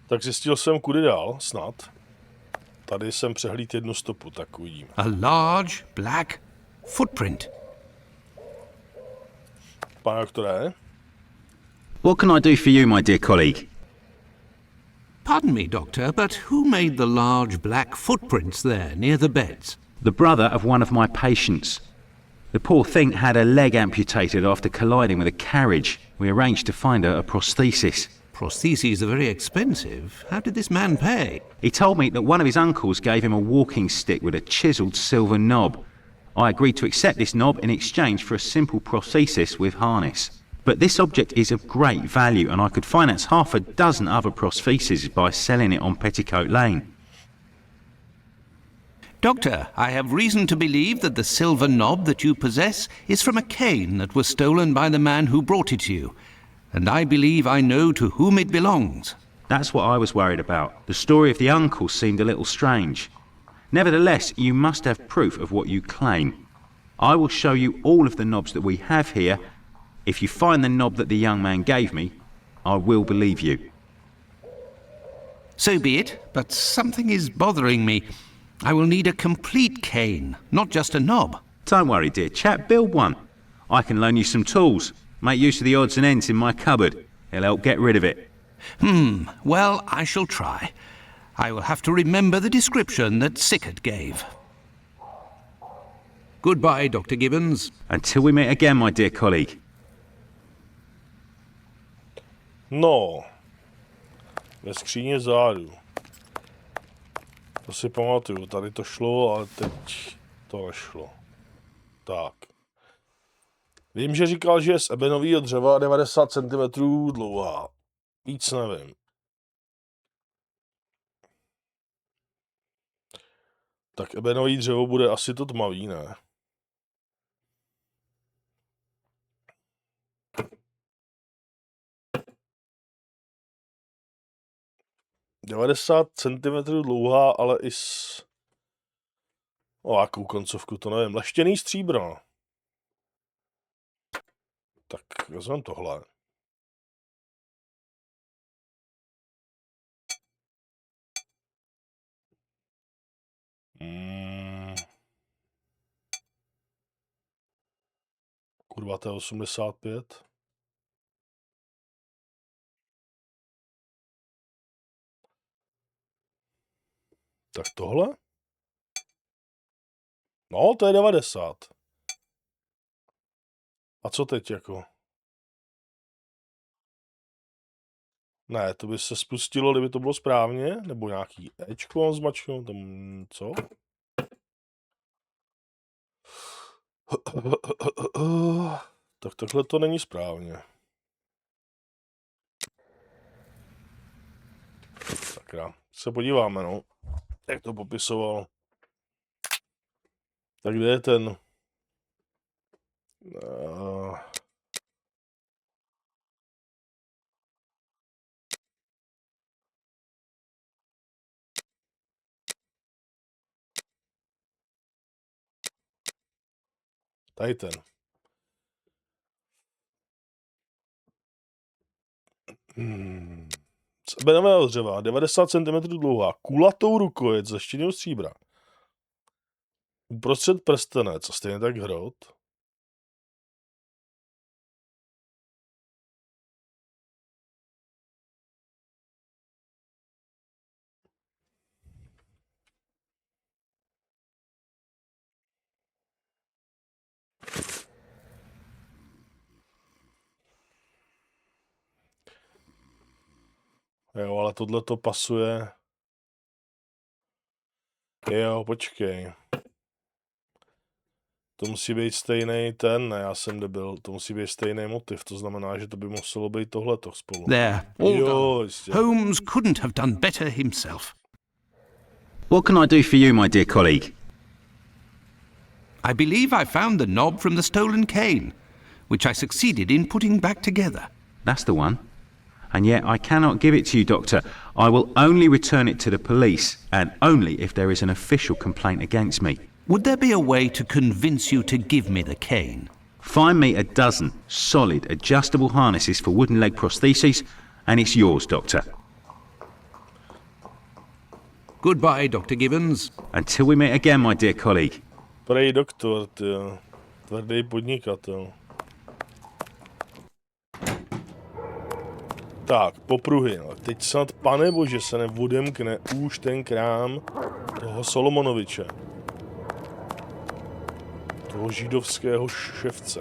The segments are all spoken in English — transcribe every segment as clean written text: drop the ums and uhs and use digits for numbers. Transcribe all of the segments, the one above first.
Tak zjistil jsem, kudy dál, snad. Tady jsem přehlíd jednu stopu, tak uvidíme. A large black footprint. Pane doktore? What can I do for you, my dear colleague? Pardon me, Doctor, but who made the large black footprints there near the beds? The brother of one of my patients. The poor thing had a leg amputated after colliding with a carriage. We arranged to find her a prosthesis. Prostheses are very expensive. How did this man pay? He told me that one of his uncles gave him a walking stick with a chiselled silver knob. I agreed to accept this knob in exchange for a simple prosthesis with harness. But this object is of great value, and I could finance half a dozen other prostheses by selling it on Petticoat Lane. Doctor, I have reason to believe that the silver knob that you possess is from a cane that was stolen by the man who brought it to you, and I believe I know to whom it belongs. That's what I was worried about. The story of the uncle seemed a little strange. Nevertheless, you must have proof of what you claim. I will show you all of the knobs that we have here. If you find the knob that the young man gave me, I will believe you. So be it, but something is bothering me. I will need a complete cane, not just a knob. Don't worry, dear chap, build one. I can loan you some tools. Make use of the odds and ends in my cupboard. It'll help get rid of it. Well, I shall try. I will have to remember the description that Sickert gave. Goodbye, Dr. Gibbons. Until we meet again, my dear colleague. No. Ve skříně zádu. To si pamatuju, tady to šlo, ale teď to nešlo. Tak. Vím, že říkal, že je z ebenového dřeva 90 cm dlouhá. Víc nevím. Tak ebenový dřevo bude asi to tmavý, ne? ...90 cm dlouhá, ale i s... O, jakou koncovku, to nevím. Leštěný stříbro. Tak, vezmeme tohle. Kurva, to je 85. Tak tohle? No, to je 90. A co teď jako? Ne, to by se spustilo, kdyby to bylo správně, nebo nějaký Ečko zmačknu, tam co? Tak takhle to není správně. Sakra, se podíváme, no. Jak to popisoval. Tak kde je ten... Tady ten. Z ebenového dřeva, 90 cm dlouhá, kulatou rukojeť ze štěného stříbra. Uprostřed prstenec a stejně tak hrot. Jo, ale tohle to pasuje. Jo, počkej. To musí být stejný ten, ne, já jsem debil, to musí být stejný motiv, to znamená, že to by muselo být tohleto spolu. There, all Jo, done. jistě. Holmes couldn't have done better himself. What can I do for you, my dear colleague? I believe I found the knob from the stolen cane, which I succeeded in putting back together. That's the one. And yet I cannot give it to you, Doctor. I will only return it to the police, and only if there is an official complaint against me. Would there be a way to convince you to give me the cane? Find me a dozen solid adjustable harnesses for wooden leg prostheses, and it's yours, Doctor. Goodbye, Dr. Gibbons. Until we meet again, my dear colleague. Prej doktor, tyjo. Tvrdý podnikatel. Tak, popruhy. A teď snad, pane bože, se neodemkne už ten krám toho Solomonoviče. Toho židovského ševce.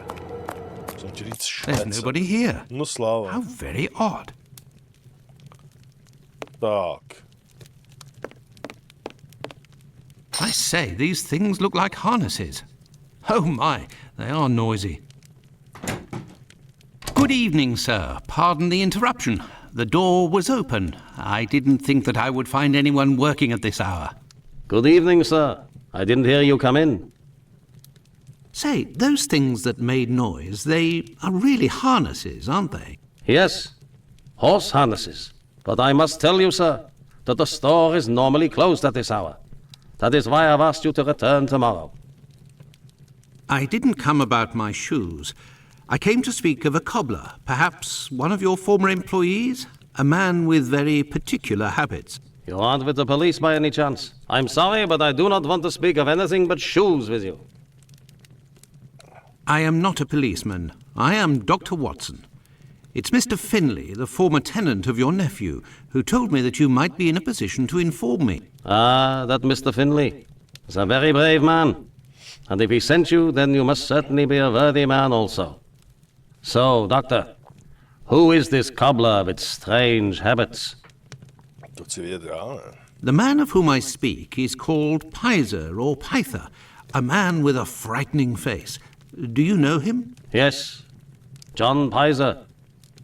Jsem chtěl říct There's švece. nobody here. No sláva. How very odd. Tak. I say, these things look like harnesses. Oh my, they are noisy. Good evening, sir. Pardon the interruption. The door was open. I didn't think that I would find anyone working at this hour. Good evening, sir. I didn't hear you come in. Say, those things that made noise, they are really harnesses, aren't they? Yes, horse harnesses. But I must tell you, sir, that the store is normally closed at this hour. That is why I've asked you to return tomorrow. I didn't come about my shoes. I came to speak of a cobbler, perhaps one of your former employees? A man with very particular habits. You aren't with the police by any chance? I'm sorry, but I do not want to speak of anything but shoes with you. I am not a policeman. I am Dr. Watson. It's Mr. Finlay, the former tenant of your nephew, who told me that you might be in a position to inform me. Ah, that Mr. Finlay is a very brave man. And if he sent you, then you must certainly be a worthy man also. So, who is this cobbler with strange habits? To si vědrá, ne? The man of whom I speak is called Pizer or Pyther, a man with a frightening face. Do you know him? Yes, John Pizer.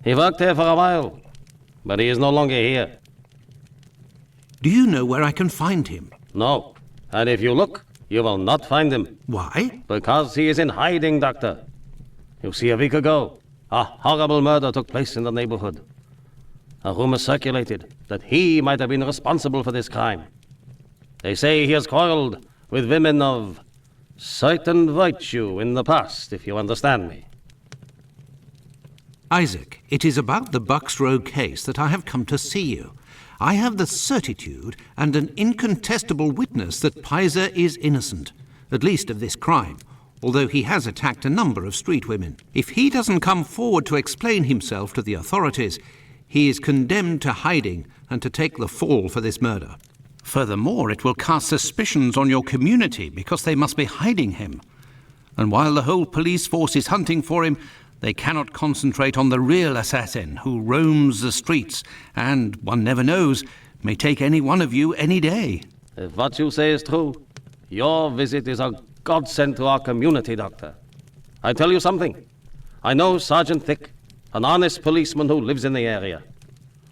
He worked here for a while, but he is no longer here. Do you know where I can find him? No, and if you look, you will not find him. Why? Because he is in hiding, Doctor. You see, a week ago, a horrible murder took place in the neighborhood. A rumor circulated that he might have been responsible for this crime. They say he has quarreled with women of certain virtue in the past, if you understand me. Isaac, it is about the Bucks Row case that I have come to see you. I have the certitude and an incontestable witness that Pizer is innocent, at least of this crime, although he has attacked a number of street women. If he doesn't come forward to explain himself to the authorities, he is condemned to hiding and to take the fall for this murder. Furthermore, it will cast suspicions on your community because they must be hiding him. And while the whole police force is hunting for him, they cannot concentrate on the real assassin who roams the streets and, one never knows, may take any one of you any day. If what you say is true, your visit is a godsend to our community, Doctor. I tell you something. I know Sergeant Thick, an honest policeman who lives in the area.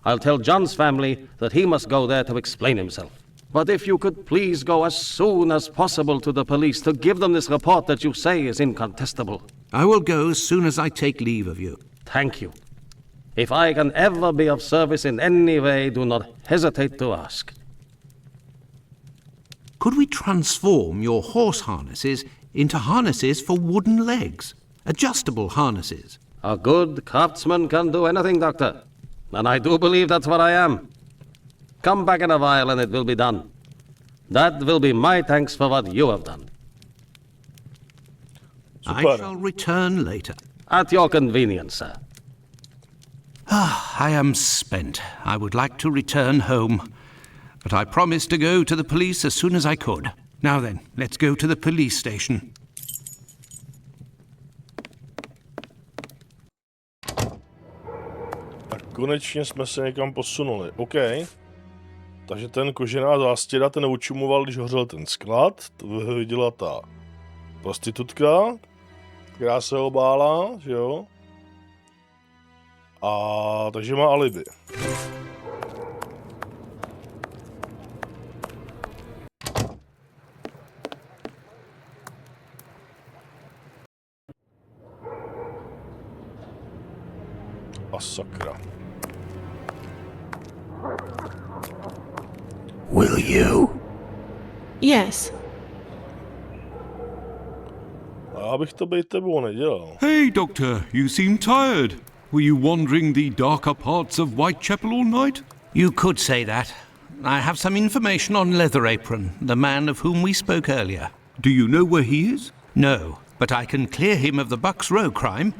I'll tell John's family that he must go there to explain himself. But if you could please go as soon as possible to the police to give them this report that you say is incontestable. I will go as soon as I take leave of you. Thank you. If I can ever be of service in any way, do not hesitate to ask. Could we transform your horse harnesses into harnesses for wooden legs? Adjustable harnesses? A good craftsman can do anything, Doctor. And I do believe that's what I am. Come back in a while and it will be done. That will be my thanks for what you have done. I Super. shall return later. At your convenience, sir. I am spent. I would like to return home. But I promised to go to the police as soon as I could. Now then, let's go to the police station. Tak konečně jsme se někam posunuli. OK. Takže ten kožená zástěra, ten učumoval, když hořel ten sklad. To viděla ta prostitutka, která se ho bála, že jo? A takže má alibi. A sakra. Will you? Yes. A já bych to bejt tebou nedělal. Hey, Doctor, you seem tired. Were you wandering the darker parts of Whitechapel all night? You could say that. I have some information on Leatherapron, the man of whom we spoke earlier. Do you know where he is? No, but I can clear him of the Bucks Row crime.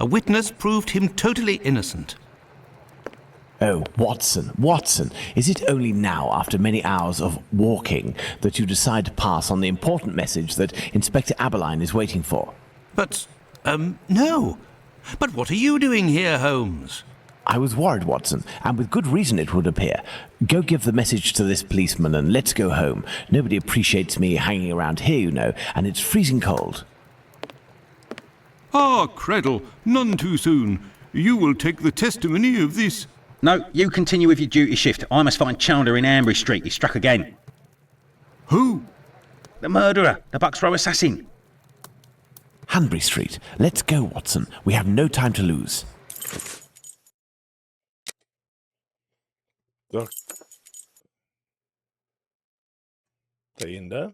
A witness proved him totally innocent. Oh, Watson, is it only now, after many hours of walking, that you decide to pass on the important message that Inspector Aberline is waiting for? But, no. But what are you doing here, Holmes? I was worried, Watson, and with good reason it would appear. Go give the message to this policeman and let's go home. Nobody appreciates me hanging around here, you know, and it's freezing cold. Ah, Cradle, none too soon. You will take the testimony of this. No, you continue with your duty shift. I must find Chandler in Ambry Street. He's struck again. Who? The murderer, the Bucks Row assassin. Hanbury Street. Let's go, Watson. We have no time to lose. Tak. To je jinde?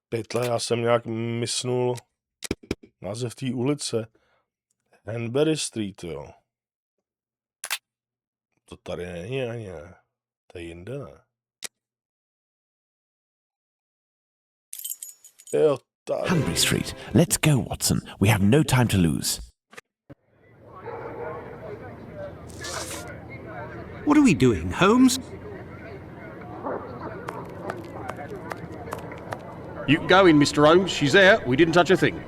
Pytle, já jsem nějak mysnul název té ulice. Hanbury Street, jo. To tady není ani, ne. To je jinde, ne. Jo, tady. Hanbury Street. Let's go, Watson. We have no time to lose. What are we doing, Holmes? You can go in, Mr. Holmes. She's there. We didn't touch a thing.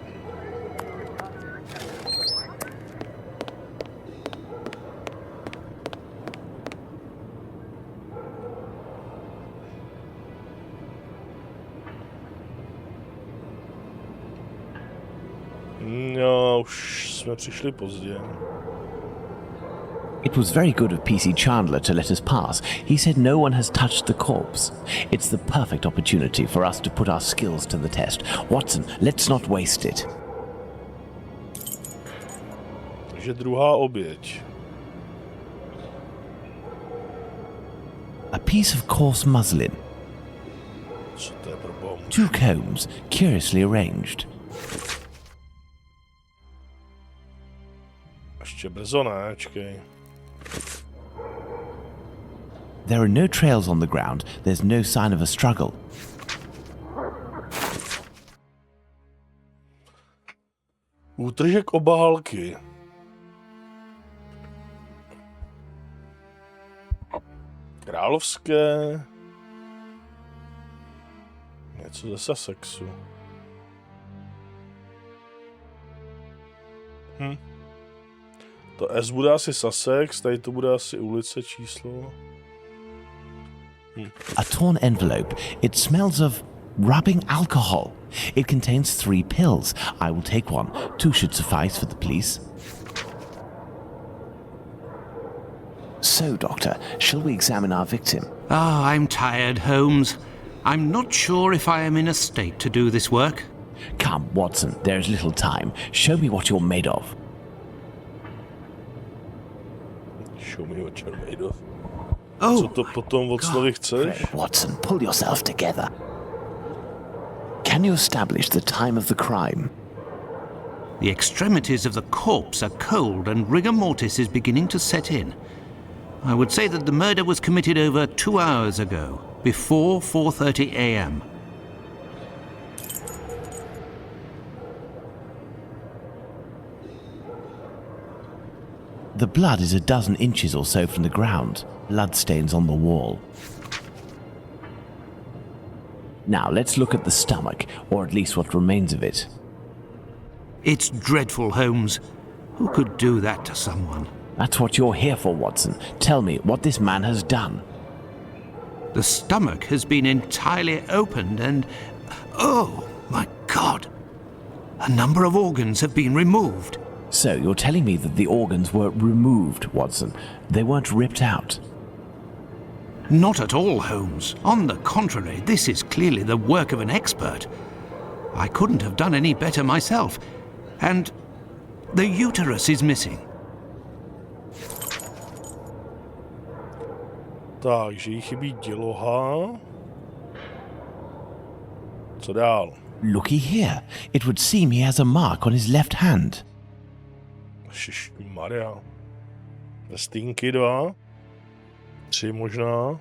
No, už jsme přišli pozdě. It was very good of PC Chandler to let us pass. He said no one has touched the corpse. It's the perfect opportunity for us to put our skills to the test. Watson, let's not waste it. Takže druhá oběť. A piece of coarse muslin. Co to je pro bohu? 2 combs, curiously arranged. Ještě brzo ne, čekej. There are no trails on the ground. There's no sign of a struggle. Útržek obálky. Královské. Něco ze Sussexu. To S bude asi Sussex, tady to bude asi ulice, číslo. A torn envelope. It smells of rubbing alcohol. It contains 3 pills. I will take one. 2 should suffice for the police. So, Doctor, shall we examine our victim? Ah, I'm tired, Holmes. I'm not sure if I am in a state to do this work. Come, Watson, there is little time. Show me what you're made of. Show me what you're made of. Oh, Co to potom od slovy chceš? Watson, pull yourself together. Can you establish the time of the crime? the extremities of the corpse are cold and rigor mortis is beginning to set in. I would say that the murder was committed over 2 hours ago, before 4:30 a.m. The blood is a dozen inches or so from the ground. Bloodstains on the wall. Now let's look at the stomach, or at least what remains of it. It's dreadful, Holmes. Who could do that to someone? That's what you're here for, Watson. Tell me what this man has done. The stomach has been entirely opened and... oh, my God! A number of organs have been removed. So you're telling me that the organs were removed, Watson. They weren't ripped out. Not at all, Holmes. On the contrary, this is clearly the work of an expert. I couldn't have done any better myself. And the uterus is missing. Takže jí chybí děloha. Co dál? Looky here. It would seem he has a mark on his left hand. Maria. Stínky 2. 3 možná.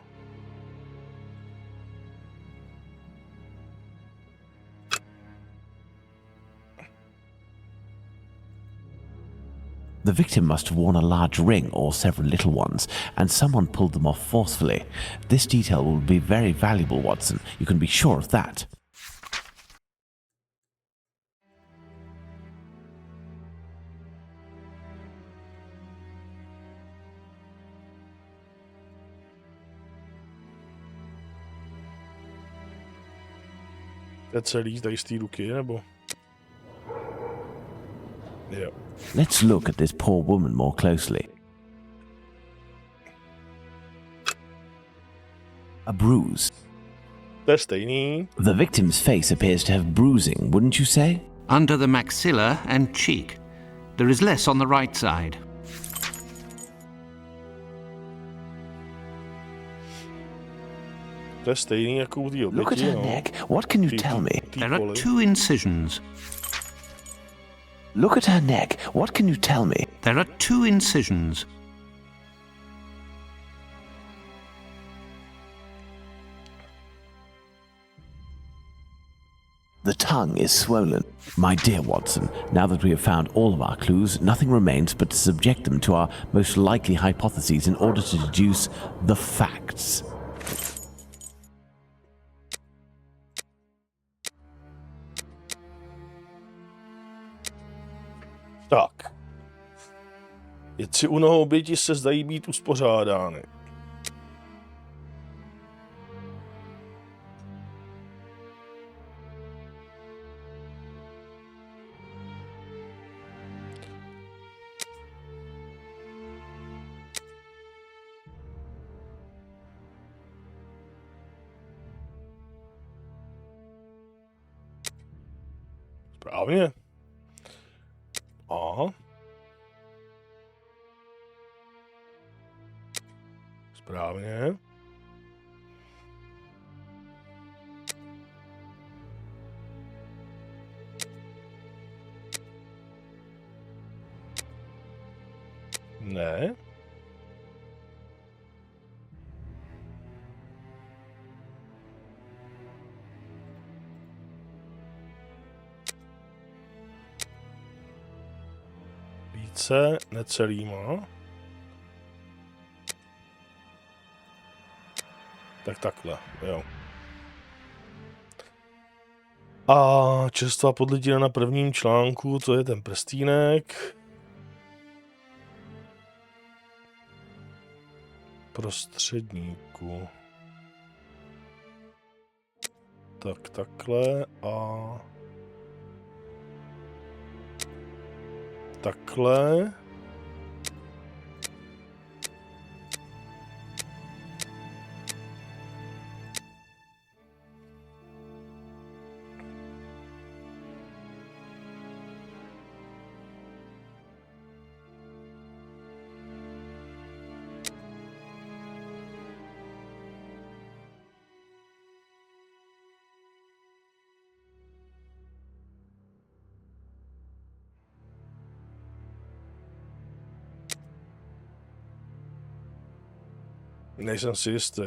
The victim must have worn a large ring or several little ones, and someone pulled them off forcefully. This detail will be very valuable, Watson. You can be sure of that. To je celý tady z té ruky, nebo? Jo. Let's look at this poor woman more closely. A bruise. To je stejný. The victim's face appears to have bruising, wouldn't you say? Under the maxilla and cheek. There is less on the right side. To je stejný jako u té Look at oběti, her no. neck. What can you tell me? There are 2 incisions. Look at her neck. What can you tell me? There are 2 incisions. The tongue is swollen. My dear Watson, now that we have found all of our clues, nothing remains but to subject them to our most likely hypotheses in order to deduce the facts. Tak. Věci u nohou oběti se zdají být uspořádány. Správně. Aha. Správně. Ne. Více necelýma. Tak takhle, jo. A čerstvá podlitina na prvním článku, to je ten prstýnek. Prostředníku. Tak takhle a... Takhle. Nejsem si jistý.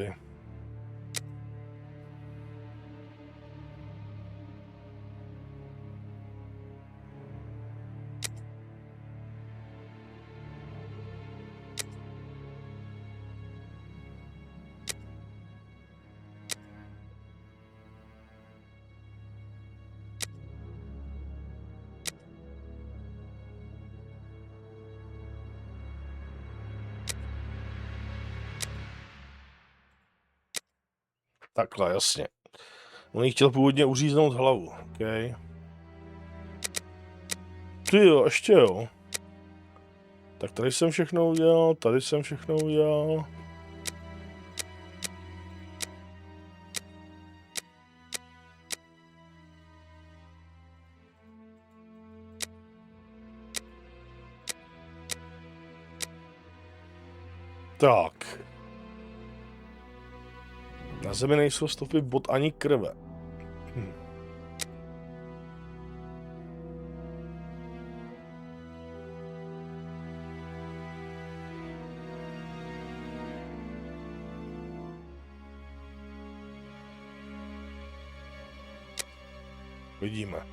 Takhle, jasně. On jí chtěl původně uříznout hlavu, OK. Ty jo, ještě jo. Tak tady jsem všechno udělal, tady jsem všechno udělal. Tak. Na zemi nejsou stopy bot ani krve. vidíme.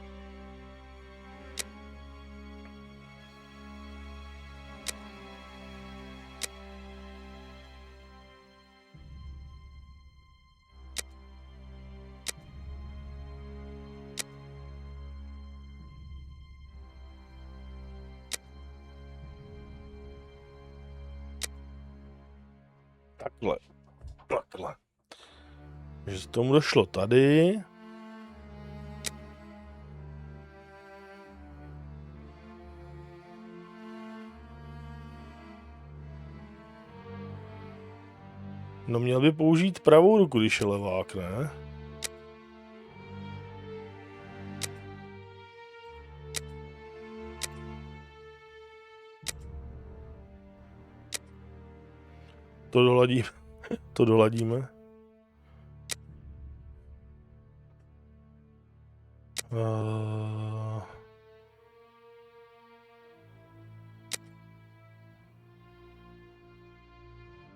Takhle. Takže k tomu došlo tady. No měl by použít pravou ruku, když je levák, ne? To doladíme.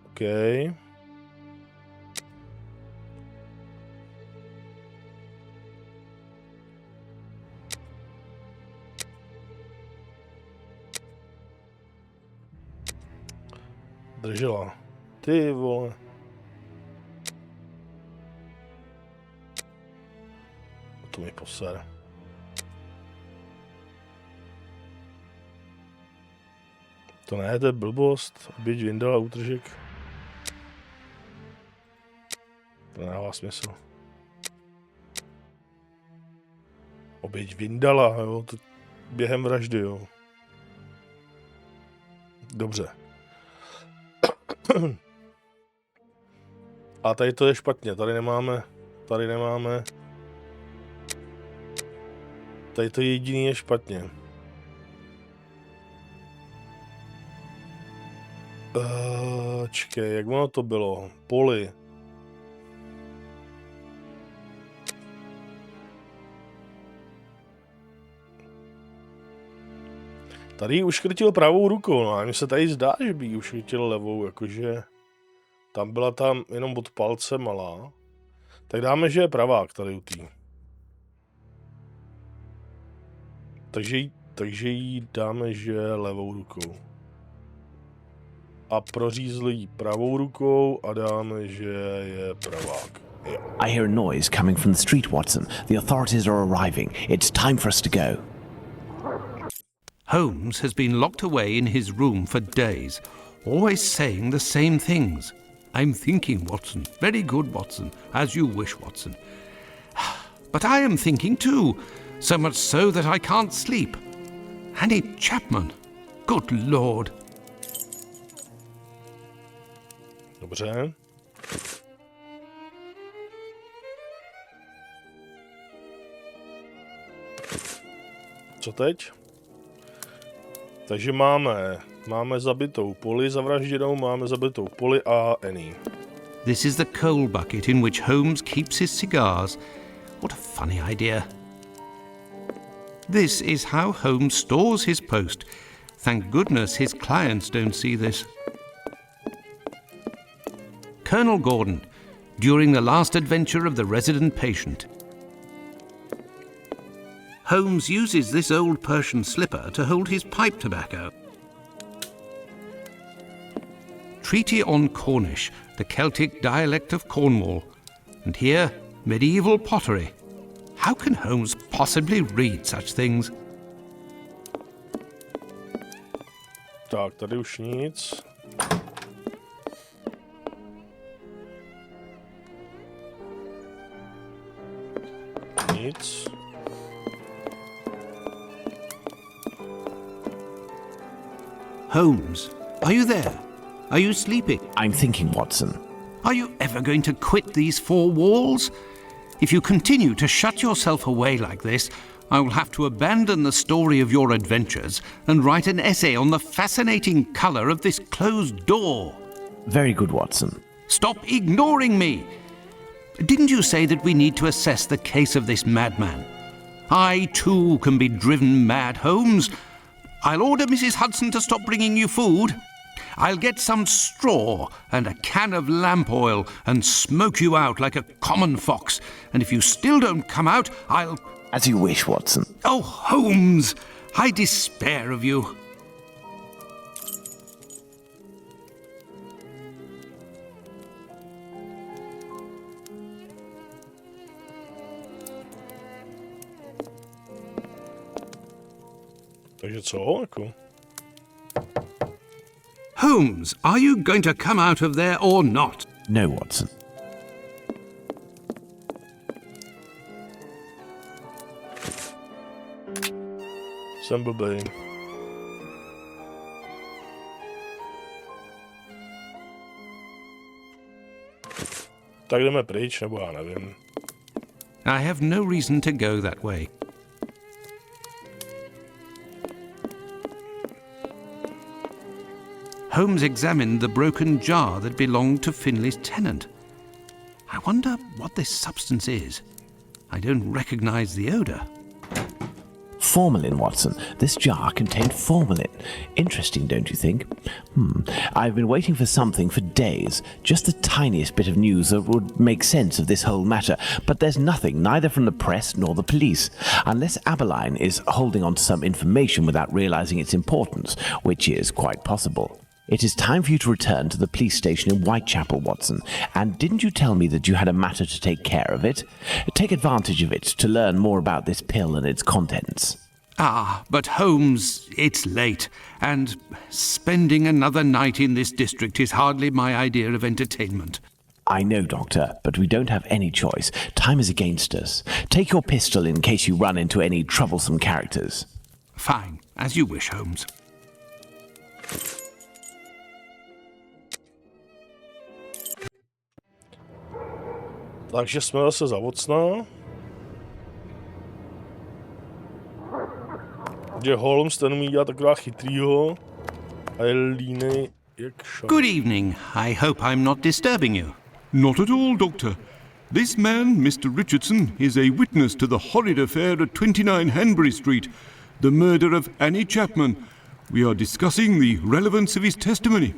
OK. Držela. Ty vole. To mi posere. To ne, to je blbost. Oběť vyndala útržek. To nedává smysl. Oběť vyndala, jo, to během vraždy, jo. Dobře. A tady to je špatně, tady nemáme. Tady to jediný je špatně. Čekej, jak ono to bylo? Poli. Tady ji uškrtil pravou rukou, no a mně se tady zdá, že by ji uškrtil levou, jakože tam byla jenom od palce malá. Tak dáme, že je pravák tady u tý. Takže jí dáme, že je levou rukou. A prořízli jí pravou rukou a dáme, že je pravák. Jo. I hear a noise coming from the street, Watson. The authorities are arriving. It's time for us to go. Holmes has been locked away in his room for days, always saying the same things. I'm thinking, Watson. Very good, Watson. As you wish, Watson. But I am thinking too, so much so that I can't sleep. Annie Chapman. Good Lord. Dobře. Co teď? Takže máme zabitou Polly zavražděnou, máme zabitou Polly a Annie. This is the coal bucket in which Holmes keeps his cigars. What a funny idea. This is how Holmes stores his post. Thank goodness his clients don't see this. Colonel Gordon, during the last adventure of the resident patient. Holmes uses this old Persian slipper to hold his pipe tobacco. Treaty on Cornish, the Celtic dialect of Cornwall. And here, medieval pottery. How can Holmes possibly read such things? Tak, tady už nic. Nic. Holmes, are you there? Are you sleeping? I'm thinking, Watson. Are you ever going to quit these four walls? If you continue to shut yourself away like this, I will have to abandon the story of your adventures and write an essay on the fascinating colour of this closed door. Very good, Watson. Stop ignoring me! Didn't you say that we need to assess the case of this madman? I, too, can be driven mad, Holmes. I'll order Mrs. Hudson to stop bringing you food. I'll get some straw and a can of lamp oil and smoke you out like a common fox. And if you still don't come out, I'll... As you wish, Watson. Oh, Holmes, I despair of you. Takže co, jako? Holmes, are you going to come out of there or not? No, Watson. Jsem blbej. Tak jdeme pryč, nebo já nevím. I have no reason to go that way. Holmes examined the broken jar that belonged to Finley's tenant. I wonder what this substance is. I don't recognize the odour. Formalin, Watson. This jar contained formalin. Interesting, don't you think? I've been waiting for something for days. Just the tiniest bit of news that would make sense of this whole matter. But there's nothing, neither from the press nor the police. Unless Aberline is holding on to some information without realizing its importance, which is quite possible. It is time for you to return to the police station in Whitechapel, Watson. And didn't you tell me that you had a matter to take care of it? Take advantage of it to learn more about this pill and its contents. Ah, but Holmes, it's late, and spending another night in this district is hardly my idea of entertainment. I know, Doctor, but we don't have any choice. Time is against us. Take your pistol in case you run into any troublesome characters. Fine, as you wish, Holmes. Takže jsme zase za Watsona. Že Holmes ten umí dělat taková chytrýho a je línej jak šok. Good evening. I hope I'm not disturbing you. Not at all, Doctor. This man, Mr. Richardson, is a witness to the horrid affair at 29 Hanbury Street, the murder of Annie Chapman. We are discussing the relevance of his testimony.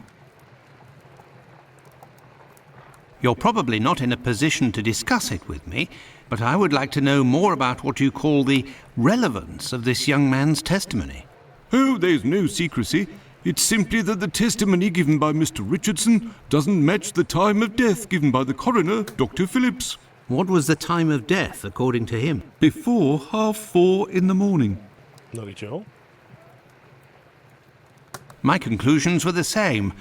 You're probably not in a position to discuss it with me, but I would like to know more about what you call the relevance of this young man's testimony. Oh, there's no secrecy. It's simply that the testimony given by Mr. Richardson doesn't match the time of death given by the coroner, Dr. Phillips. What was the time of death, according to him? Before 4:30 in the morning. No, víš jo? My conclusions were the same.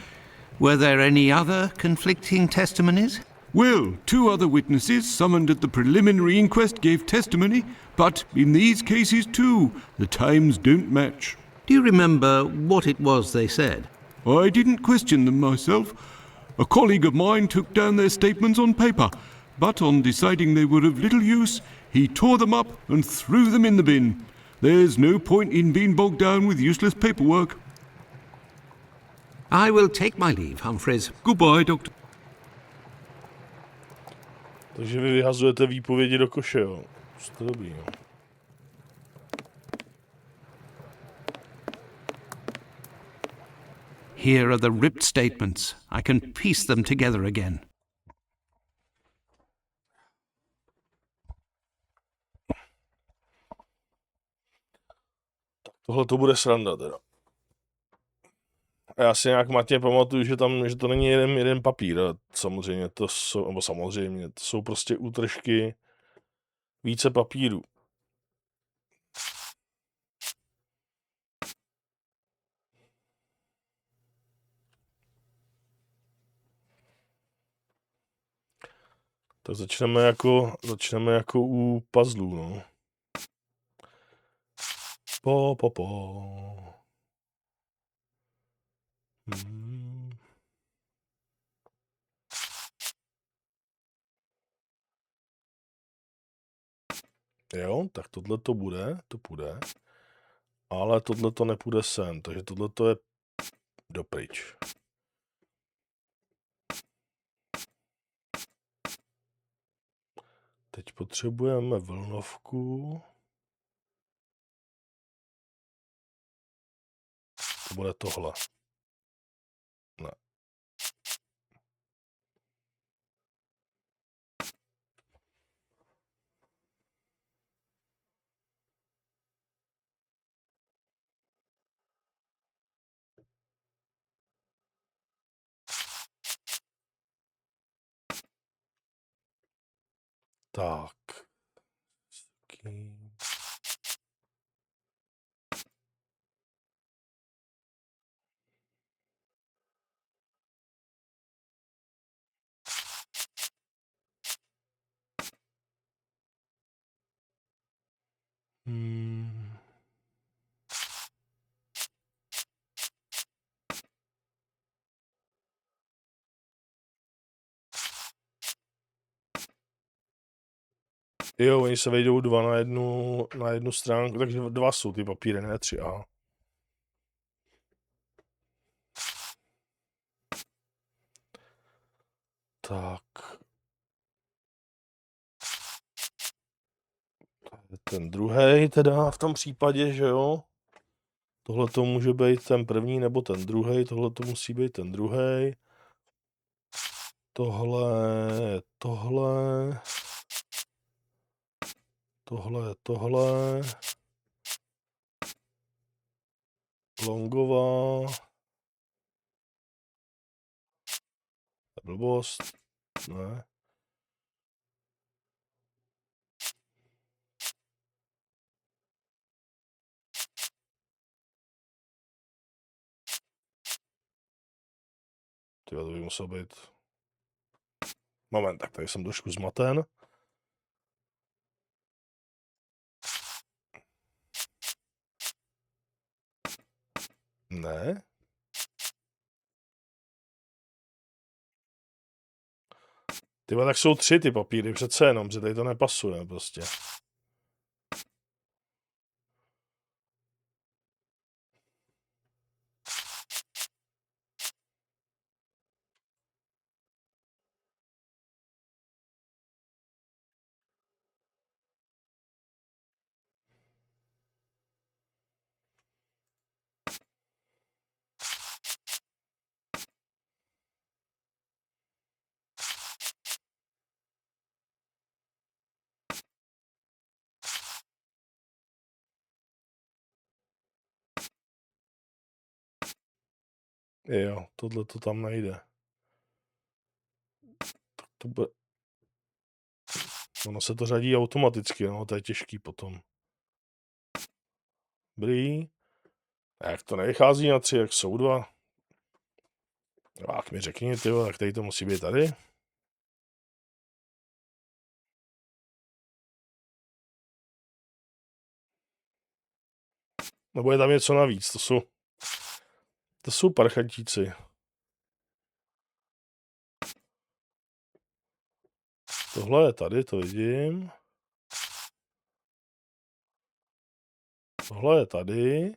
Were there any other conflicting testimonies? Well, 2 other witnesses summoned at the preliminary inquest gave testimony, but in these cases too, the times don't match. Do you remember what it was they said? I didn't question them myself. A colleague of mine took down their statements on paper, but on deciding they were of little use, he tore them up and threw them in the bin. There's no point in being bogged down with useless paperwork. I will take my leave, Humphreys. Goodbye, Doctor. Takže vy vyhazujete výpovědi do koše, jo. To je dobrý, jo. Here are the ripped statements. I can piece them together again. Tohle to bude sranda teda. A já si nějak matně pamatuju, že to není jeden papír. Samozřejmě to jsou prostě útržky více papíru. Tak začneme jako u puzzlů, no. Jo, tak tohle to půjde. Ale tohle to nepůjde sem, takže tohle to je dopryč. Teď potřebujeme vlnovku. To bude tohle. Ne. Tak. Hmm. Jo, oni se vejdou dva na jednu stránku, takže dva jsou ty papíry, ne 3A. Tak. Ten druhý teda v tom případě, že jo? Tohle to může být ten první nebo ten druhý, tohle to musí být ten druhý. Tohle, tohle. Tohle. Longová. Blbost. Ne. Tyjo, to by musel být. Moment, tak tady jsem trošku zmaten. Ne. Tyba, tak jsou 3 ty papíry, přece jenom, že tady to nepasuje prostě. Jo, tohle to tam nejde. Tak to bude. Ono se to řadí automaticky, no, to je těžký potom. Dobrý. A jak to nevychází na 3, jak jsou 2? Jak mi řekni, tyjo, tak tady to musí být tady. Nebo je tam něco navíc, to jsou parchantíci. Tohle je tady, to vidím. Tohle je tady.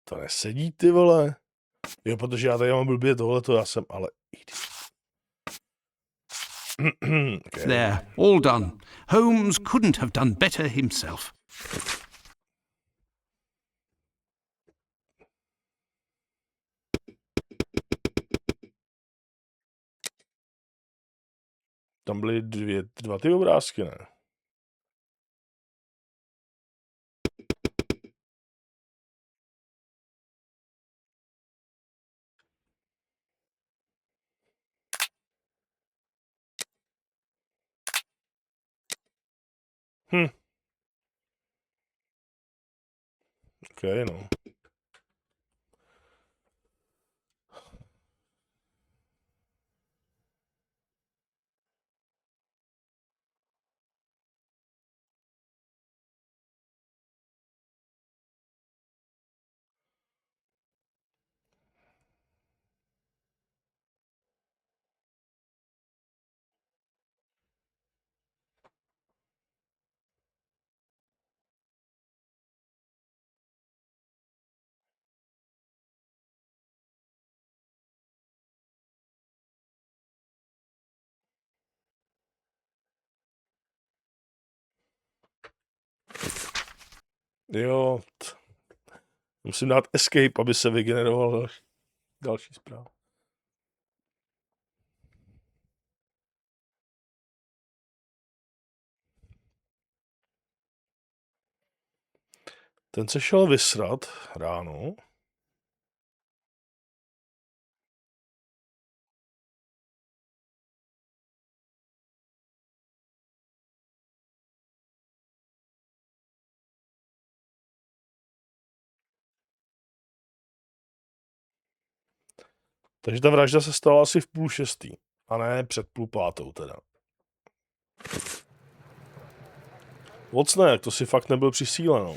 To nesedí, ty vole. Jo, protože já tady mám blbě tohleto, já jsem ale idiot. Okay. There, all done. Holmes couldn't have done better himself. Tam byly dva ty obrázky, ne? Okay, no. Jo, musím dát escape, aby se vygeneroval další zpráva. Ten se šel vysrat ráno. Takže ta vražda se stala asi v 5:30. A ne před 5:30 teda. Vocne, to si fakt nebyl při síle, no.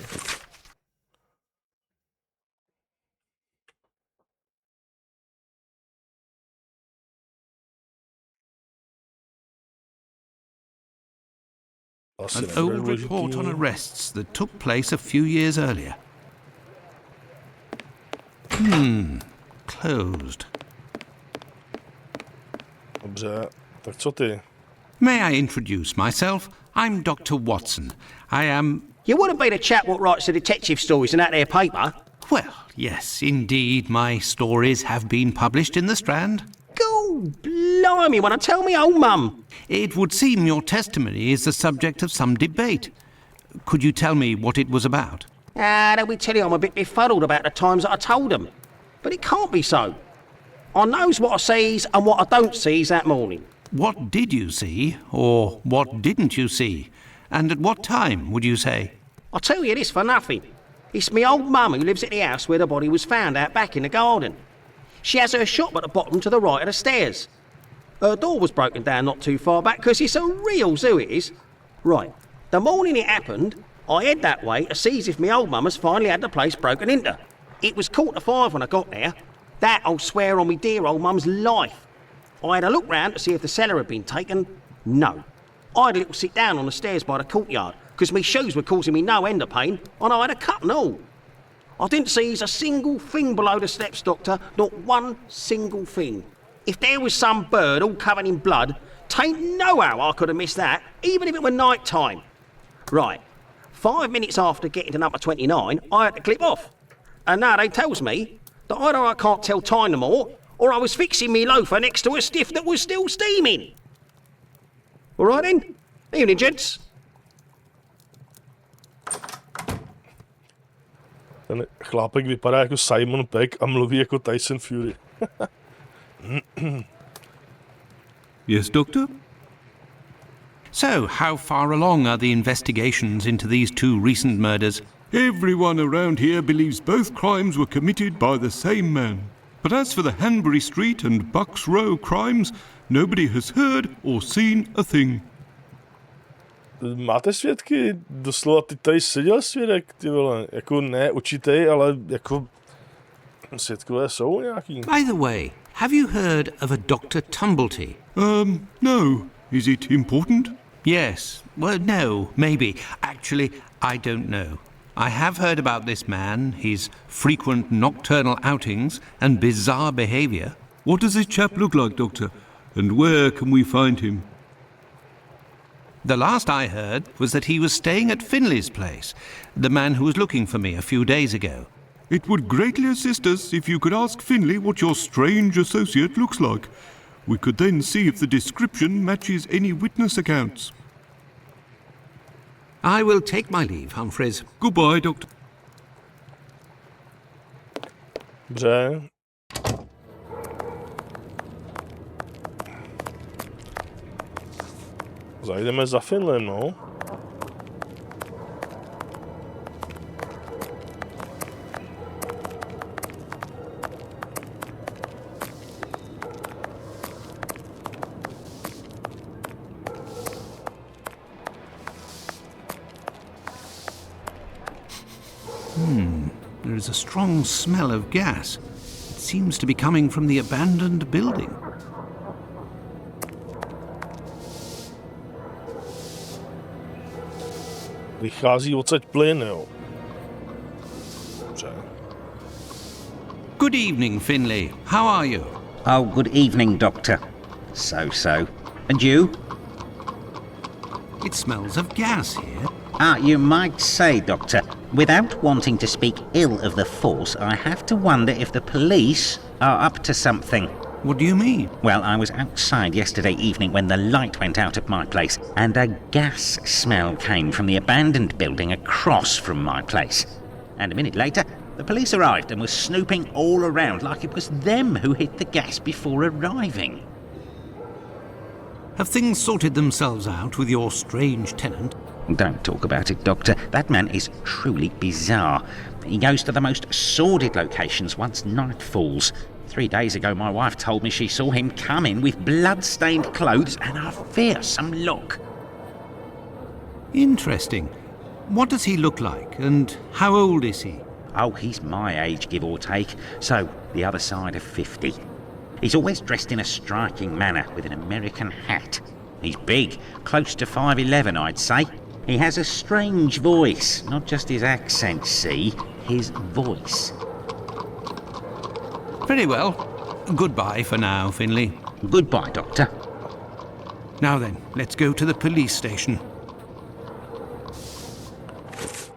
An old report on arrests that took place a few years earlier. Closed. Dobře, tak co ty? May I introduce myself? I'm Dr. Watson. I am... You wouldn't be the chap what writes the detective stories in that there paper? Well, yes, indeed, my stories have been published in the Strand. Go blimey, wanna tell me old mum? It would seem your testimony is the subject of some debate. Could you tell me what it was about? They'll be telling you I'm a bit befuddled about the times that I told them. But it can't be so. I knows what I sees and what I don't sees that morning. What did you see, or what didn't you see? And at what time, would you say? I'll tell you this for nothing. It's me old mum who lives at the house where the body was found out back in the garden. She has her shop at the bottom to the right of the stairs. Her door was broken down not too far back because it's a real zoo it is. Right, the morning it happened, I head that way to see if me old mum has finally had the place broken into. It was 5:15 when I got there. That I'll swear on me dear old mum's life. I had a look round to see if the cellar had been taken. No. I had a little sit down on the stairs by the courtyard because me shoes were causing me no end of pain and I had a cut and all. I didn't see a single thing below the steps, Doctor, not one single thing. If there was some bird all covered in blood, t'ain't no how I could have missed that, even if it were night time. Right, 5 minutes after getting to number 29, I had to clip off. And now they tells me that either I can't tell time no more, or I was fixing me loafer next to a stiff that was still steaming. All right then, evening gents. Ten chlápek vypadá jako Simon Pegg a mluví jako Tyson Fury. Yes, Doctor? So, how far along are the investigations into these two recent murders? Everyone around here believes both crimes were committed by the same man. But as for the Hanbury Street and Bucks Row crimes, nobody has heard or seen a thing. Máte svědky? Doslova ty tady seděl svědek, ty vole. Jako ne určitý, ale jako svědkové jsou nějaký. By the way, have you heard of a Dr. Tumblety? No. Is it important? Yes. Well, no, maybe. Actually, I don't know. I have heard about this man, his frequent nocturnal outings and bizarre behaviour. What does this chap look like, Doctor? And where can we find him? The last I heard was that he was staying at Finley's place, the man who was looking for me a few days ago. It would greatly assist us if you could ask Finley what your strange associate looks like. We could then see if the description matches any witness accounts. I will take my leave, Humphreys. Goodbye, Doctor. Dobře. Zajdeme za Finlem, no. There is a strong smell of gas. It seems to be coming from the abandoned building. Vychází odsaď plyn, jo. Dobře. Good evening, Finley. How are you? Oh, good evening, Doctor. So. And you? It smells of gas here. You might say, Doctor, without wanting to speak ill of the force, I have to wonder if the police are up to something. What do you mean? Well, I was outside yesterday evening when the light went out at my place, and a gas smell came from the abandoned building across from my place. And a minute later, the police arrived and were snooping all around like it was them who hid the gas before arriving. Have things sorted themselves out with your strange tenant? Don't talk about it, Doctor. That man is truly bizarre. He goes to the most sordid locations once night falls. 3 days ago, my wife told me she saw him come in with blood-stained clothes and a fearsome look. Interesting. What does he look like, and how old is he? Oh, he's my age, give or take, so the other side of 50. He's always dressed in a striking manner, with an American hat. He's big, close to 5'11", I'd say. He has a strange voice, not just his accent, see, his voice. Very well. Goodbye for now, Finley. Goodbye, Doctor. Now then, let's go to the police station.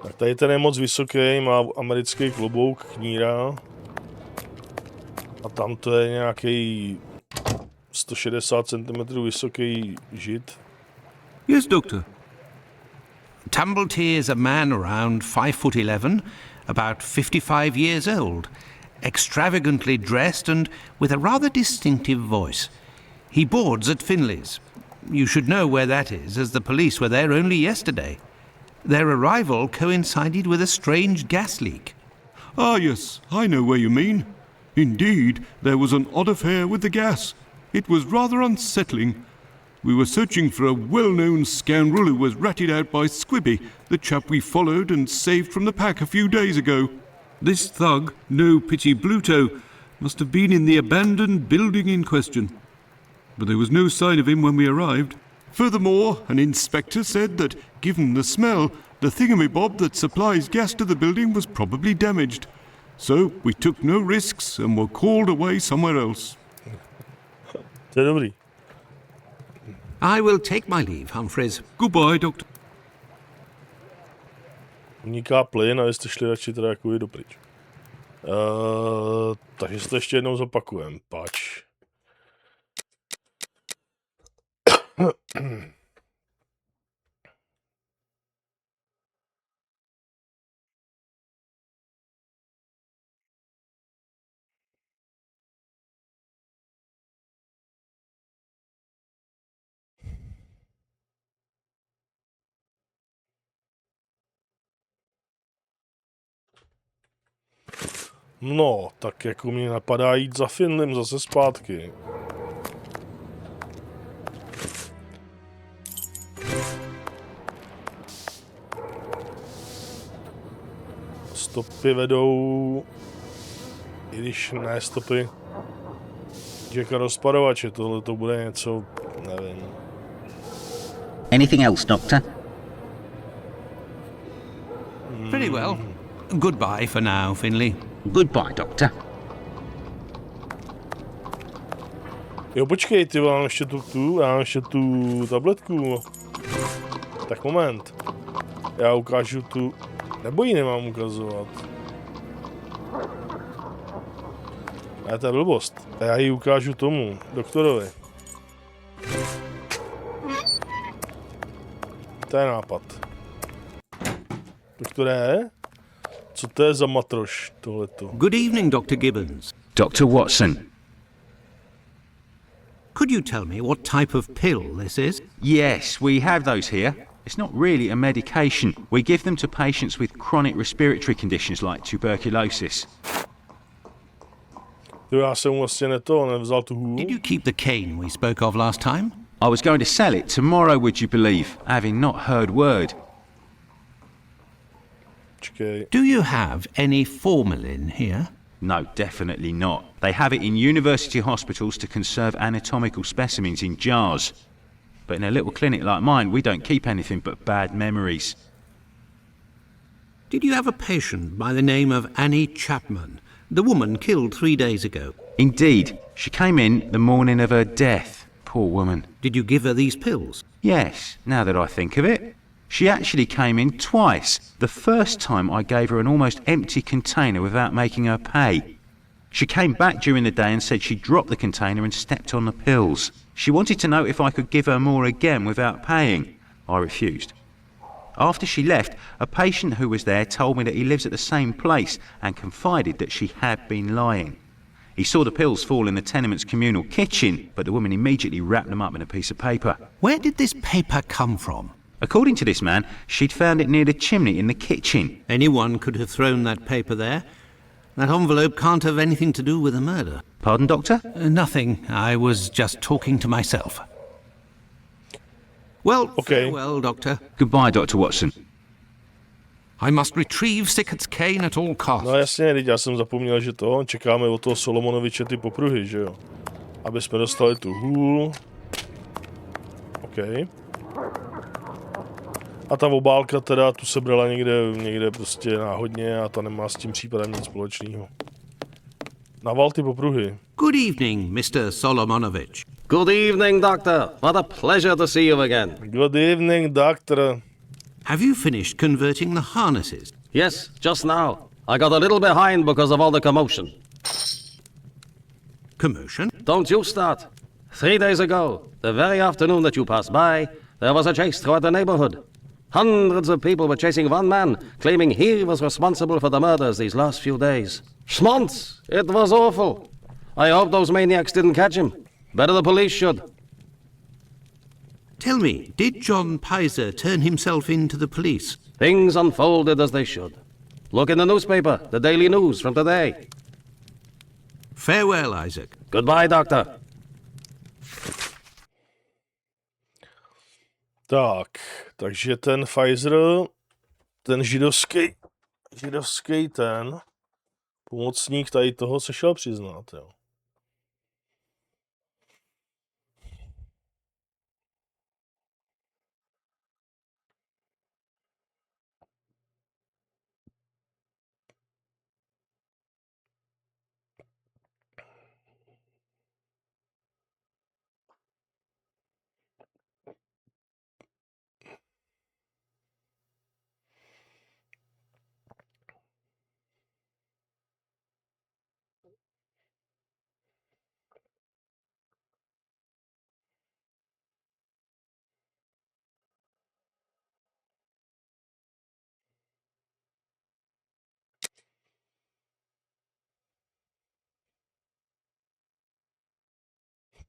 Tak tady ten je moc vysoký, má americký klobouk, kníra. A tam to je nějaký 160 cm vysoký žid. Yes, Doctor. Tumblety is a man around 5'11", about 55 years old, extravagantly dressed and with a rather distinctive voice. He boards at Finley's. You should know where that is, as the police were there only yesterday. Their arrival coincided with a strange gas leak. Ah, yes, I know where you mean. Indeed, there was an odd affair with the gas. It was rather unsettling. We were searching for a well-known scoundrel who was ratted out by Squibby, the chap we followed and saved from the pack a few days ago. This thug, no pity Bluto, must have been in the abandoned building in question. But there was no sign of him when we arrived. Furthermore, an inspector said that, given the smell, the thingamabob that supplies gas to the building was probably damaged. So we took no risks and were called away somewhere else. To je dobrý. I will take my leave, Humphreys. Goodbye, Doctor. Uniká plyn a vy jste šli radši teda jako dopryč. Takže si to ještě jednou zopakujem. Pač. No, tak jako mě napadá jít za Finlem zase zpátky. Stopy vedou, i když ne stopy, Jacka rozpadovače, tohle to bude něco, nevím. Anything else, Doctor? Very well. Goodbye for now, Finley. Goodbye, Doctor. Jo, počkej, ty mám ještě já mám ještě tu tabletku. Tak moment. Já ukážu tu, nebo ji nemám ukazovat. A to je blbost. A já ji ukážu tomu, doktorovi. To je nápad. Doktore, co to je za matroš, tohleto? Good evening, Dr. Gibbons. Dr. Watson. Could you tell me what type of pill this is? Yes, we have those here. It's not really a medication. We give them to patients with chronic respiratory conditions like tuberculosis. Já jsem vlastně nevzal tu hůl. Did you keep the cane we spoke of last time? I was going to sell it tomorrow, would you believe, having not heard word. Počkej. Do you have any formalin here? No, definitely not. They have it in university hospitals to conserve anatomical specimens in jars. But in a little clinic like mine, we don't keep anything but bad memories. Did you have a patient by the name of Annie Chapman, the woman killed 3 days ago? Indeed. She came in the morning of her death. Poor woman. Did you give her these pills? Yes, now that I think of it. She actually came in twice. The first time I gave her an almost empty container without making her pay. She came back during the day and said she dropped the container and stepped on the pills. She wanted to know if I could give her more again without paying. I refused. After she left, a patient who was there told me that he lives at the same place and confided that she had been lying. He saw the pills fall in the tenement's communal kitchen, but the woman immediately wrapped them up in a piece of paper. Where did this paper come from? According to this man, she'd found it near the chimney in the kitchen. Anyone could have thrown that paper there. That envelope can't have anything to do with the murder. Pardon, Doctor? Nothing. I was just talking to myself. Well, Okay. farewell, Doctor. Goodbye, Dr. Watson. I must retrieve Sickert's cane at all costs. No jasně, teď já jsem zapomněl, že to čekáme od toho Solomonoviče ty popruhy, že jo? Aby jsme dostali tu hůl. OK. A ta obálka teda, tu se brala někde prostě náhodně a ta nemá s tím případem nic společného. Naval ty popruhy. Good evening, Mr. Solomonovich. Good evening, Doctor. What a pleasure to see you again. Good evening, doctor. Have you finished converting the harnesses? Yes, just now. I got a little behind because of all the commotion. Commotion? Don't you start. 3 days ago, the very afternoon that you passed by, there was a chase throughout the neighborhood. Hundreds of people were chasing one man, claiming he was responsible for the murders these last few days. Schmonz! It was awful. I hope those maniacs didn't catch him. Better the police should. Tell me, did John Pizer turn himself in to the police? Things unfolded as they should. Look in the newspaper, the Daily News from today. Farewell, Isaac. Goodbye, Doctor. Tak, takže ten Pfizer, ten židovský ten pomocník tady toho se šel přiznat, jo.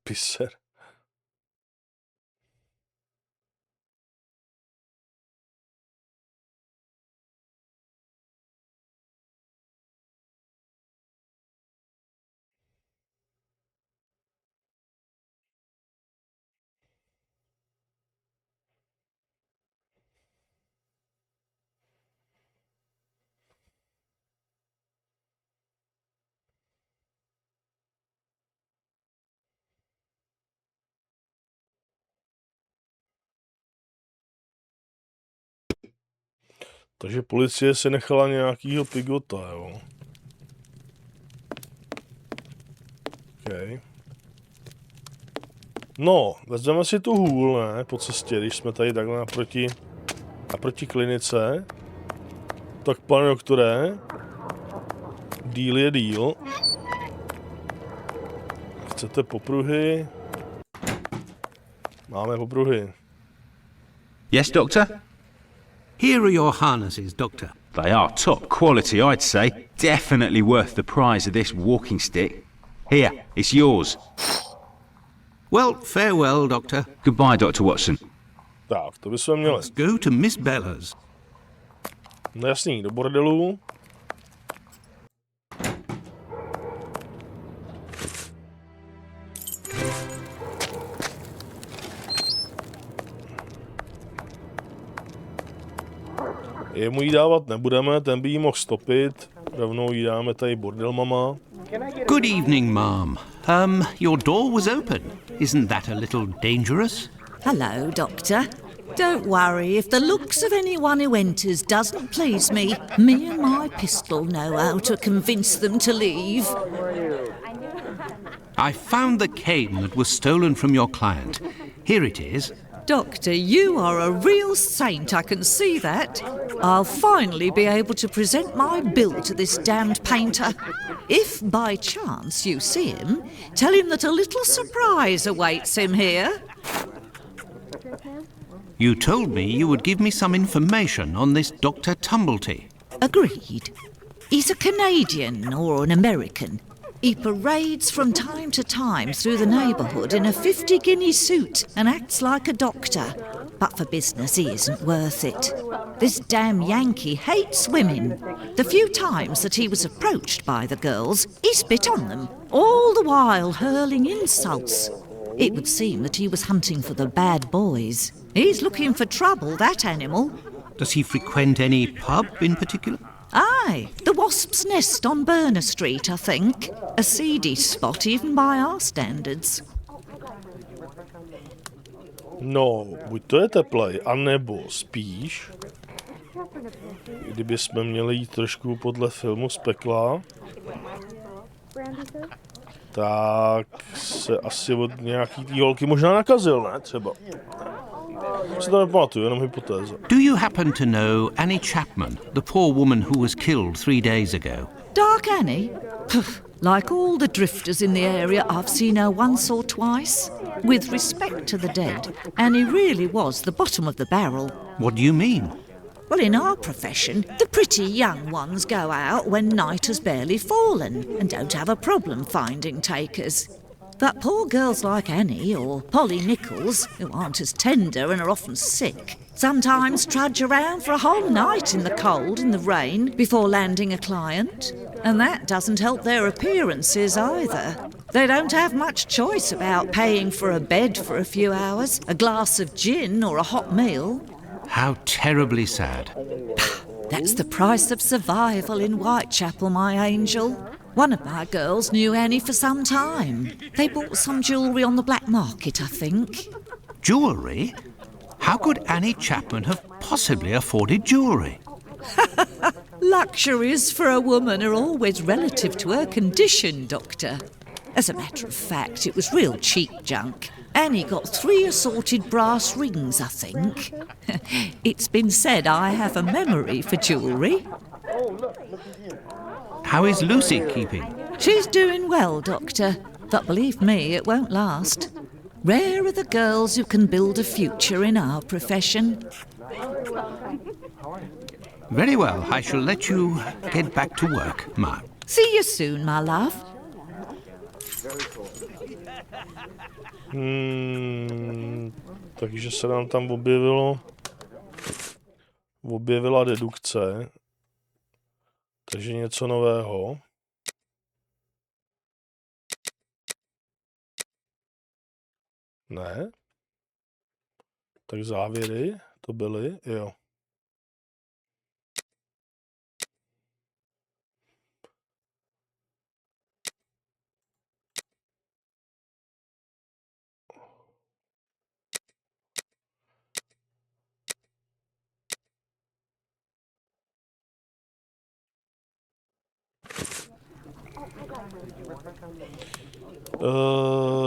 Piser. Takže policie se nechala nějakýho pigota, jo. Okay. No, vezmeme si tu hůl, ne, po cestě, když jsme tady takhle naproti klinice. Tak, pane doktore, díl je díl. Chcete popruhy? Máme popruhy. Yes, Doctor? Here are your harnesses, Doctor. They are top quality, I'd say. Definitely worth the price of this walking stick. Here, it's yours. Well, farewell, Doctor. Goodbye, Dr. Watson. Tak, to bychom měli. Let's go to Miss Bella's. No jasný, do bordelu. Jemu jí dávat nebudeme, ten by jí mohl stopit. Rovnou jí dáme tady bordel mama. Good evening, Ma'am. Your door was open. Isn't that a little dangerous? Hello, Doctor. Don't worry if the looks of anyone who enters doesn't please me. Me and my pistol know how to convince them to leave. I found the cane that was stolen from your client. Here it is. Doctor, you are a real saint, I can see that. I'll finally be able to present my bill to this damned painter. If by chance you see him, tell him that a little surprise awaits him here. You told me you would give me some information on this Dr. Tumblety. Agreed. He's a Canadian or an American. He parades from time to time through the neighbourhood in a 50-guinea suit and acts like a doctor. But for business, he isn't worth it. This damn Yankee hates women. The few times that he was approached by the girls, he spit on them, all the while hurling insults. It would seem that he was hunting for the bad boys. He's looking for trouble, that animal. Does he frequent any pub in particular? Aye, the Wasp's Nest on Burner Street, I think. A seedy spot even by our standards. No, buď to je teplej, anebo spíš, kdyby jsme měli jít trošku podle filmu z pekla, tak se asi od nějaký tý holky možná nakazil, ne? Třeba. Si to nepamatuju, jenom hypotéza. Do you happen to know Annie Chapman, the poor woman who was killed 3 days ago? Dark Annie? Like all the drifters in the area, I've seen her once or twice. With respect to the dead, Annie really was the bottom of the barrel. What do you mean? Well, in our profession, the pretty young ones go out when night has barely fallen and don't have a problem finding takers. But poor girls like Annie or Polly Nichols, who aren't as tender and are often sick, sometimes trudge around for a whole night in the cold and the rain before landing a client. And that doesn't help their appearances either. They don't have much choice about paying for a bed for a few hours, a glass of gin or a hot meal. How terribly sad. That's the price of survival in Whitechapel, my angel. One of my girls knew Annie for some time. They bought some jewellery on the black market, I think. Jewellery? How could Annie Chapman have possibly afforded jewellery? Luxuries for a woman are always relative to her condition, Doctor. As a matter of fact, it was real cheap junk. Annie got 3 assorted brass rings, I think. It's been said I have a memory for jewellery. How is Lucy keeping? She's doing well, Doctor. But believe me, it won't last. Rare are the girls who can build a future in our profession. Very well, I shall let you get back to work, Ma. See you soon, my love. Takže se nám tam objevila dedukce. Takže něco nového. Ne? Tak závěry to byly, jo.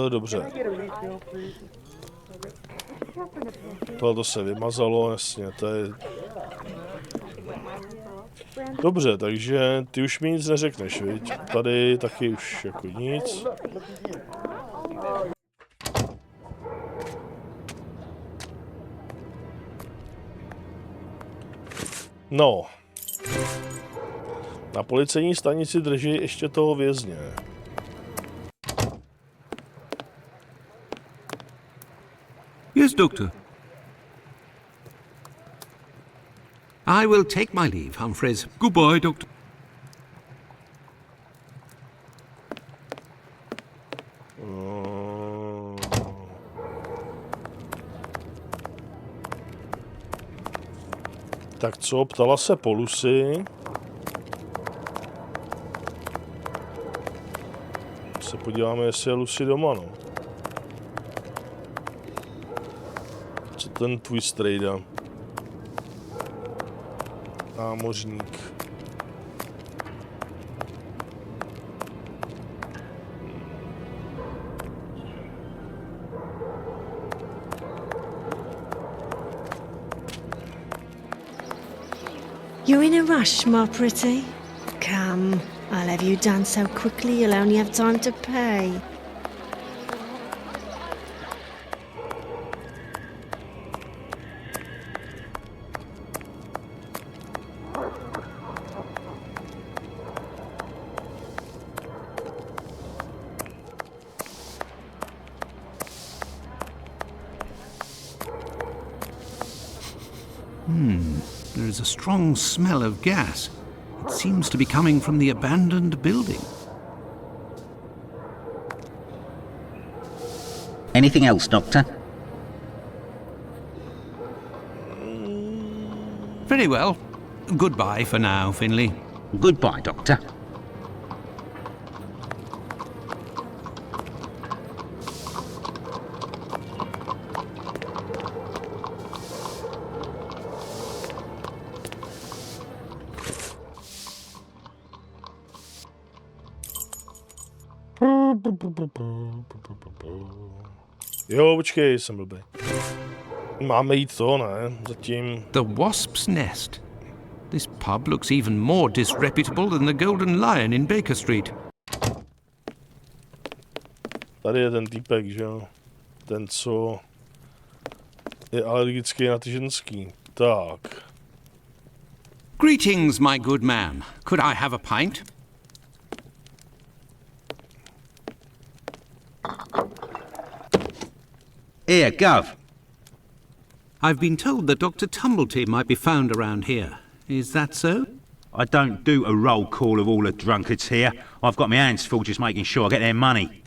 Dobře. Tohle se vymazalo, jasně, to je... Dobře, takže ty už mi nic neřekneš, viď? Tady taky už jako nic. No. Na policejní stanici drží ještě toho vězně. Yes, Doctor. I will take my leave, Humphreys. Goodbye, Doctor. Tak co, ptala se po Lucy. Se podíváme, jestli je Lucy doma, no. Co ten tvůj strejda? Námořník. You're in a rush, my pretty? Come, I'll have you done so quickly you'll only have time to pay. There is a strong smell of gas. It seems to be coming from the abandoned building. Anything else, Doctor? Very well. Goodbye for now, Finley. Goodbye, Doctor. Jo, počkej, jsem blbý. Máme jít to, ne? Zatím... The Wasp's Nest. This pub looks even more disreputable than the Golden Lion in Baker Street. Tady je ten týpek, že jo? Ten, co je alergický na ty ženský. Tak. Greetings, my good man. Could I have a pint? Here, Gov. I've been told that Dr. Tumblety might be found around here. Is that so? I don't do a roll call of all the drunkards here. I've got my hands full just making sure I get their money.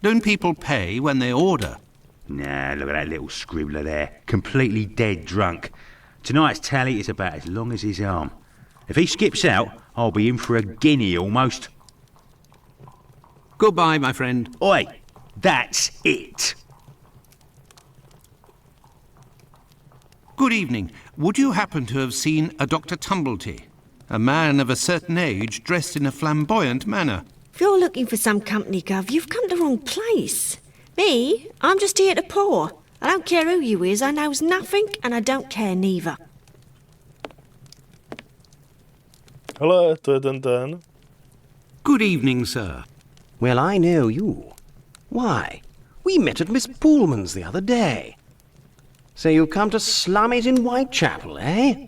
Don't people pay when they order? Nah, look at that little scribbler there. Completely dead drunk. Tonight's tally is about as long as his arm. If he skips out, I'll be in for a guinea almost. Goodbye, my friend. Oi, that's it. Good evening. Would you happen to have seen a Dr. Tumblety? A man of a certain age dressed in a flamboyant manner. If you're looking for some company, Gov, you've come to the wrong place. Me, I'm just here to pour. I don't care who you is, I knows nothing, and I don't care neither. Hele, to je ten. Good evening, sir. Well, I know you. Why, we met at Miss Poolman's the other day. So you come to slum it in Whitechapel, eh?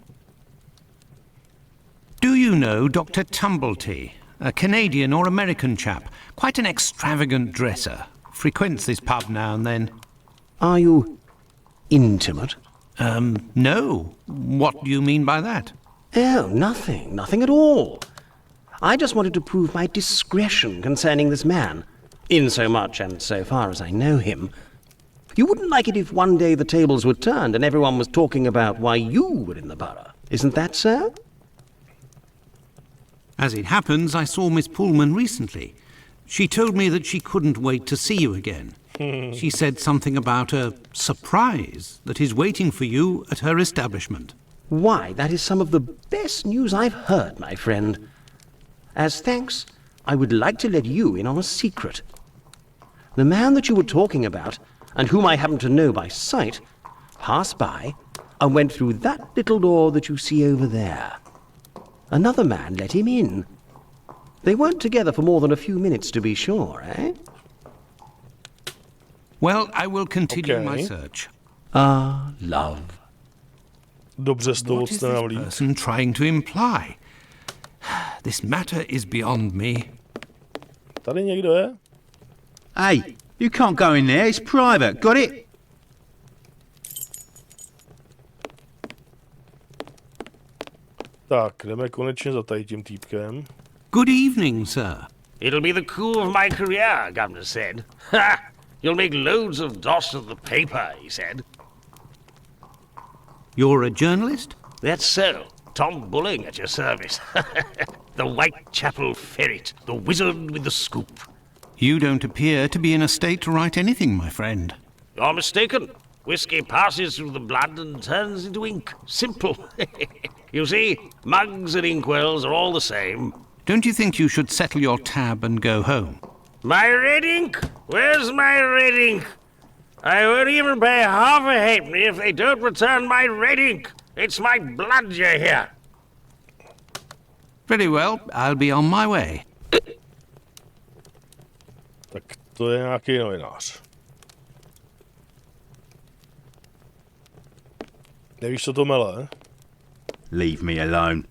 Do you know Dr. Tumblety? A Canadian or American chap. Quite an extravagant dresser. Frequents this pub now and then. Are you intimate? No. What do you mean by that? Oh, nothing at all. I just wanted to prove my discretion concerning this man, in so much and so far as I know him. You wouldn't like it if one day the tables were turned and everyone was talking about why you were in the borough. Isn't that so? As it happens, I saw Miss Pullman recently. She told me that she couldn't wait to see you again. She said something about a surprise that is waiting for you at her establishment. Why, that is some of the best news I've heard, my friend. As thanks, I would like to let you in on a secret. The man that you were talking about, and whom I happen to know by sight, passed by and went through that little door that you see over there. Another man let him in. They weren't together for more than a few minutes, to be sure, eh? Well, I will continue Okay. my search. Ah, love. Dobře s tou What is this odstranil líp. person trying to imply? This matter is beyond me. Tady někdo je? Hey, you can't go in there. It's private. Got it? Tak, jdeme konečně za tady tím týpkem. Good evening, sir. It'll be the coup of my career, Governor said. Ha! You'll make loads of doss of the paper, he said. You're a journalist? That's so. Tom Bulling at your service. The Whitechapel ferret, the wizard with the scoop. You don't appear to be in a state to write anything, my friend. You're mistaken. Whiskey passes through the blood and turns into ink. Simple. You see, mugs and inkwells are all the same. Don't you think you should settle your tab and go home? My red ink? Where's my red ink? I won't even pay half a halfpenny if they don't return my red ink. It's my blood you hear. Very well, I'll be on my way. Tak to je nějaký novinář. Nevíš, co to mele? Leave me alone.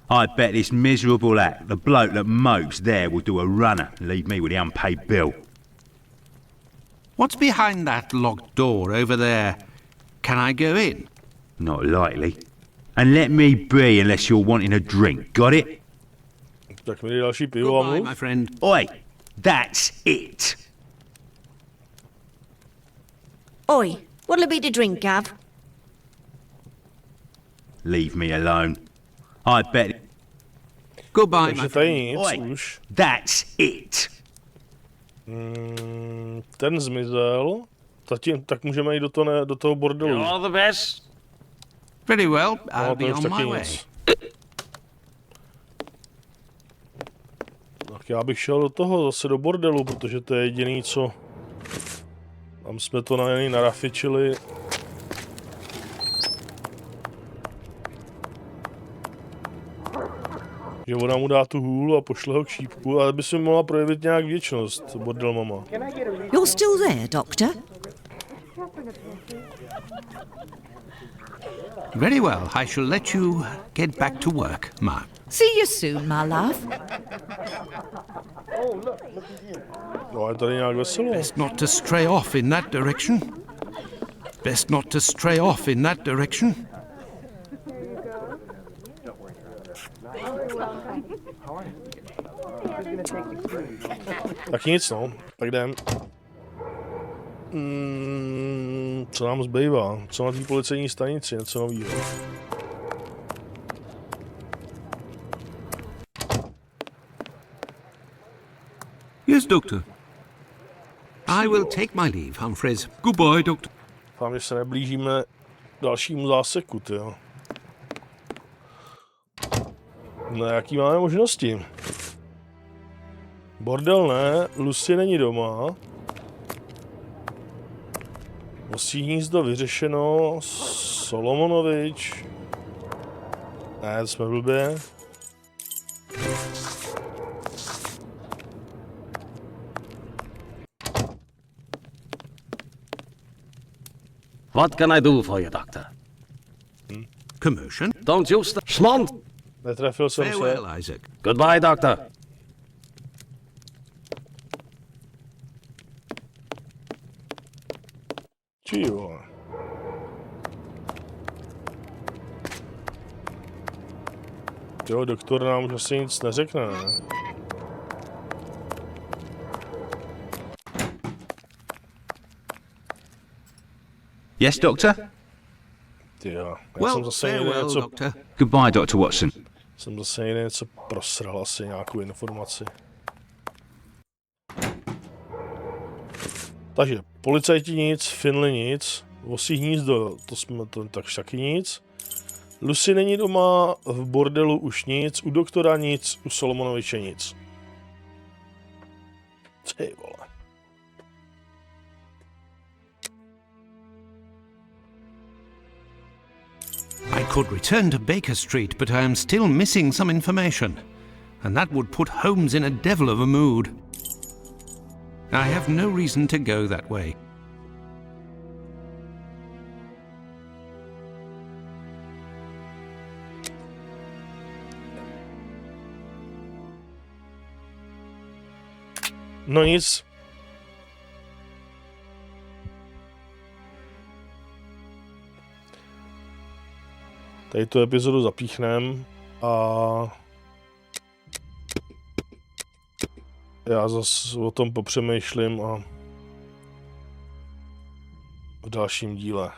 I bet this miserable act, the bloke that mopes there, will do a runner and leave me with the unpaid bill. What's behind that locked door over there? Can I go in? Not likely. And let me be unless you're wanting a drink, got it? Tak mi dej další pivo a Goodbye, mluv. my friend. Oi, that's it. Oi, what'll it be to drink, Gav? Leave me alone. I bet. Goodbye, my Takže friend. tady nic Oj, už. that's it. Ten zmizel. Tak můžeme jít do toho bordelu. You're the best. Very well, I'll No, to be už on taky my way. nic. Tak já bych šel do toho, zase do bordelu, protože to je jediný, co... Tam jsme to narafičili. Že ona mu dá tu hůl a pošle ho k šípku, ale by si mohla projevit nějak vděčnost, bordel mama. You're still there, Doctor? Very well, I shall let you get back to work, Mark. See you soon, my love. No, je tady nějak veselo. Best not to stray off in that direction. Best not to stray off in that direction. Tak nic, no. Tak jdem. Co nám zbývá? Co na té policejní stanici? Něco novýho. Yes, Doctor. I will take my leave, Humphreys. Goodbye, Doctor. Doufám, že se neblížíme dalšímu záseku, tyjo. No, jaký máme možnosti? Bordel ne, Lucy není doma. Vosí hnízdo vyřešeno, Solomonovič. Ne, jsme blbě. What can I do for you, Doctor? Commotion? Don't you Schmond! Netrefil jsem se. Farewell, Isaac. Goodbye, Doctor. Či jo. Jo, doktor nám už asi nic neřekne, ne? Yes, Doctor? Jo, já Well, jsem zase někde farewell, něco, Doctor. Goodbye, Dr. Watson. jsem zase někde něco prosral, asi nějakou informaci. Takže, policajti nic, Finley nic, Vosí hnízdo, to jsme to taky nic. Lucy není doma, v bordelu už nic, u doktora nic, u Solomonoviče nic. Ty vole. I could return to Baker Street, but I am still missing some information, and that would put Holmes in a devil of a mood. I have no reason to go that way. No nic. Tady tu epizodu zapíchnem a já zase o tom popřemýšlím a v dalším díle.